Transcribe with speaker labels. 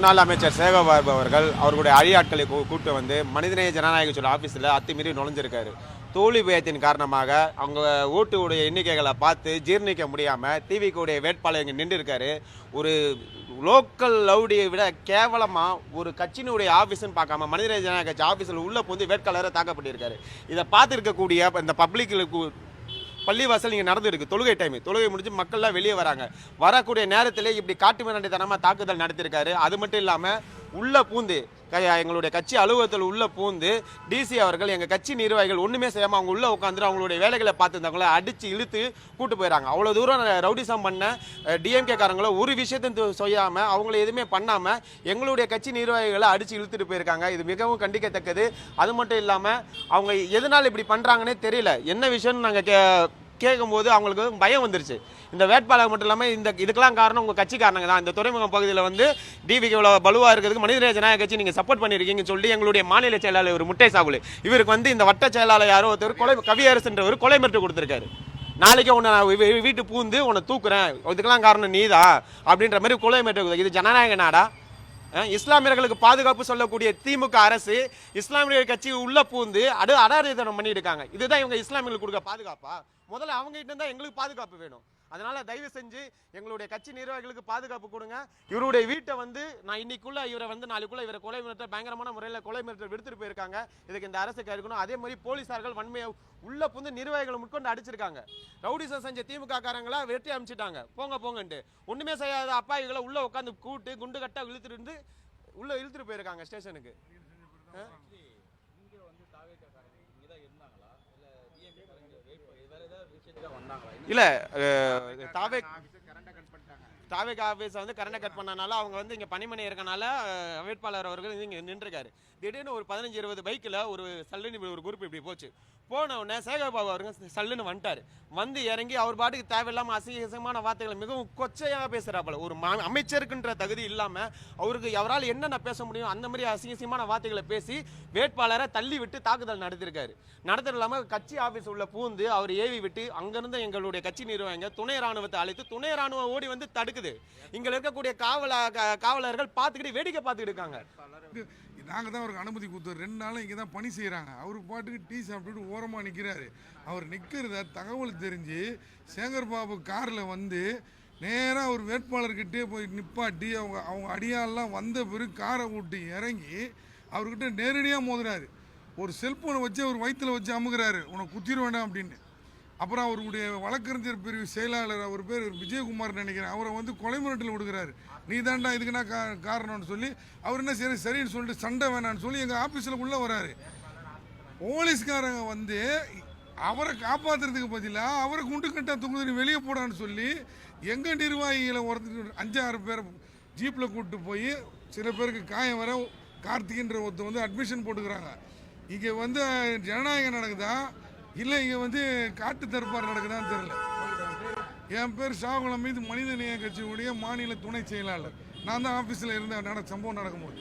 Speaker 1: முன்னாள் அமைச்சர் சேகர்பாபு அவர்கள் அவர்களுடைய அழியாட்களை கூப்பிட்டு வந்து மனிதநேய ஜனநாயக கட்சி ஆஃபீஸில் அத்துமீறி நுழைஞ்சிருக்காரு. தோல்வி பயத்தின் காரணமாக அவங்க ஓட்டுடைய எண்ணிக்கைகளை பார்த்து ஜீர்ணிக்க முடியாமல் டிவிக்குடைய வேட்பாளர் இங்கே நின்று இருக்காரு. ஒரு லோக்கல் லவுடியை விட கேவலமாக ஒரு கட்சியினுடைய ஆஃபீஸ்ன்னு பார்க்காம மனிதநேய ஜனநாயக கட்சி ஆஃபீஸில் உள்ள புகுந்து வேட்பாளரை தாக்கப்பட்டிருக்காரு. இதை பார்த்துருக்கக்கூடிய இந்த பப்ளிக்கு பள்ளிவாசல் இங்கே நடந்துருக்கு. தொழுகை முடிஞ்சு மக்கள்லாம் வெளியே வராங்க. வரக்கூடிய நேரத்தில் இப்படி காட்டு மிராண்டித்தனமாக தாக்குதல் நடத்தியிருக்காரு. அது மட்டும் இல்லாமல் உள்ள பூந்து எங்களுடைய கட்சி அலுவலகத்தில் உள்ள பூந்து டிசி அவர்கள் எங்கள் கட்சி நிர்வாகிகள் ஒன்றுமே செய்யாமல் அவங்க உள்ளே உட்காந்துட்டு அவங்களுடைய வேலைகளை பார்த்துருந்தவங்கள அடித்து இழுத்து கூட்டு போயிடறாங்க. அவ்வளோ தூரம் ரவுடிசம் பண்ண டிஎம்கே காரங்களோ ஒரு விஷயத்தையும் செய்யாமல் அவங்கள எதுவுமே பண்ணாமல் எங்களுடைய கட்சி நிர்வாகிகளை அடித்து இழுத்துட்டு போயிருக்காங்க. இது மிகவும் கண்டிக்கத்தக்கது. அது மட்டும் இல்லாமல் அவங்க எதனால் இப்படி பண்ணுறாங்கன்னே தெரியல. என்ன விஷயம்னு நாங்கள் கேட்கும்போது அவங்களுக்கு பயம் வந்துருச்சு. இந்த வேட்பாளர் மட்டும் இல்லாமல் இதுக்கெல்லாம் காரணம் உங்கள் கட்சிக்காரங்க தான். இந்த துறைமுகம் பகுதியில் வந்து டிவிக்கு இவ்வளோ பலுவாக இருக்கிறதுக்கு மனிதநேய ஜனநாயக கட்சி நீங்கள் சப்போர்ட் பண்ணியிருக்கீங்கன்னு சொல்லி எங்களுடைய மாநில செயலாளர் ஒரு முட்டை சாகுலு இவருக்கு வந்து இந்த வட்ட செயலாளர் யாரோ ஒருத்தர் கவியரசுன்ற கொலை மிரட்டு கொடுத்துருக்காரு. நாளைக்கு உன்னை வீட்டு பூந்து உன்னை தூக்குறேன், இதுக்கெல்லாம் காரணம் நீதா அப்படின்ற மாதிரி கொலை மிரட்டு. இது ஜனநாயக நாடா? இஸ்லாமியர்களுக்கு பாதுகாப்பு சொல்லக்கூடிய திமுக அரசு இஸ்லாமியர்கள் கட்சி உள்ள பூந்து அடாரிதனம் பண்ணிட்டு இருக்காங்க. இதுதான் இவங்க இஸ்லாமியர்களுக்கு கொடுக்க பாதுகாப்பா? முதல்ல அவங்க கிட்ட இருந்தா எங்களுக்கு பாதுகாப்பு வேணும். அதனால தயவு செஞ்சு எங்களுடைய கட்சி நிர்வாகிகளுக்கு பாதுகாப்பு கொடுங்க. இவருடைய வீட்டை வந்து நான் இன்னைக்குள்ள இவரை வந்து நாளைக்குள்ள இவரை கொலை மிரட்டல் பயங்கரமான முறையில் கொலை மிரட்டல் விடுத்துட்டு போயிருக்காங்க. இதுக்கு இந்த அரசுக்கு இருக்கணும். அதே மாதிரி போலீசார்கள் வன்மையை உள்ள புந்து நிர்வாகிகளை முன்கொண்டு அடிச்சிருக்காங்க. ரவுடிசம் செஞ்ச திமுக காரங்களா வெட்டி அமைச்சிட்டாங்க. போங்கன்ட்டு ஒண்ணுமே செய்யாத அப்பாயிகளை உள்ள உட்காந்து கூட்டு குண்டு கட்டா இழுத்துட்டு உள்ள இழுத்துட்டு போயிருக்காங்க ஸ்டேஷனுக்கு. இல்ல தாவேக் ஆஃபீஸ் வந்து கரண்டை கட் பண்ணனால அவங்க வந்து இங்கே பணிமனை இருக்கனால வேட்பாளர் அவர்கள் இங்கே நின்றுருக்காரு. திடீர்னு ஒரு 15-20 பைக்கில் ஒரு சல்லுன்னு ஒரு குரூப் இப்படி போச்சு. போன உடனே சேகர்பாபு அவர்கள் சல்லுன்னு வந்துட்டார். வந்து இறங்கி அவர் பாட்டுக்கு தேவையில்லாமல் அசிங்கமான வார்த்தைகளை மிகவும் கொச்சையாக பேசுகிறாப்புல. ஒரு அமைச்சருக்குன்ற தகுதி இல்லாமல் அவருக்கு அவரால் என்னென்ன பேச முடியும் அந்த மாதிரி அசிங்கமான வார்த்தைகளை பேசி வேட்பாளரை தள்ளி விட்டு தாக்குதல் நடத்திருக்காரு. நடத்துறது இல்லாமல் கட்சி ஆஃபீஸ் உள்ள பூந்து அவர் ஏவி விட்டு அங்கிருந்து எங்களுடைய கட்சி நிர்வாகிங்க துணை ராணுவத்தை அழைத்து துணை ராணுவம் ஓடி வந்து தடுக்குது. இங்க இருக்கக்கூடிய காவலர்கள் பார்த்துக்கிட்டு வேடிக்கை பார்த்துக்கிட்டு இருக்காங்க.
Speaker 2: நாங்கள் தான் அவருக்கு அனுமதி கொடுத்தோம். 2 நாளும் இங்கே தான் பணி செய்கிறாங்க. அவர் பாட்டுக்கு டீ சாப்பிட்டுட்டு ஓரமாக நிற்கிறாரு. அவர் நிற்கிறத தகவல் தெரிஞ்சு சேகர்பாபு காரில் வந்து நேராக ஒரு வேட்பாளர்கிட்டே போய் நிப்பாட்டி அவங்க அடியாலெலாம் வந்த பிறகு காரை விட்டு இறங்கி அவர்கிட்ட நேரடியாக மோதுறாரு. ஒரு செல்ஃபோனை வச்சு அவர் வயிற்றில் வச்சு அமுகிறாரு, உனக்கு குத்திர வேண்டாம் அப்படின்னு. அப்புறம் அவருடைய வழக்கறிஞர் பிரிவு செயலாளர் அவர் பேர் விஜயகுமார் நினைக்கிறேன், அவரை வந்து கொலை மிரட்டல் விடுகிறாரு. நீ தாண்டா இதுக்குன்னா காரணம்னு சொல்லி அவர் என்ன சரின்னு சொல்லிட்டு சண்டை வேணான்னு சொல்லி எங்கள் ஆஃபீஸில் உள்ளே வராரு. போலீஸ்காரங்க வந்து அவரை காப்பாற்றுறதுக்கு பதிலாக அவரை குண்டு கட்டா தொகுதி வெளியே போடான்னு சொல்லி எங்கள் நிர்வாகிகளை ஒருத்தர் 5-6 பேர் ஜீப்பில் கூப்பிட்டு போய் சில பேருக்கு காயம் வர கார்த்திகின்ற ஒருத்தர் வந்து அட்மிஷன் போட்டுக்கிறாங்க. இங்கே வந்து ஜனநாயகம் நடக்குதா இல்லை இங்கே வந்து காட்டு தற்பார் நடக்குதான்னு தெரியல. என் பேர் ஷாகுலம் மீது மனிதநேய கட்சியுடைய மாநில துணை செயலாளர். நான் தான் ஆஃபீஸில் இருந்த சம்பவம் நடக்கும்போது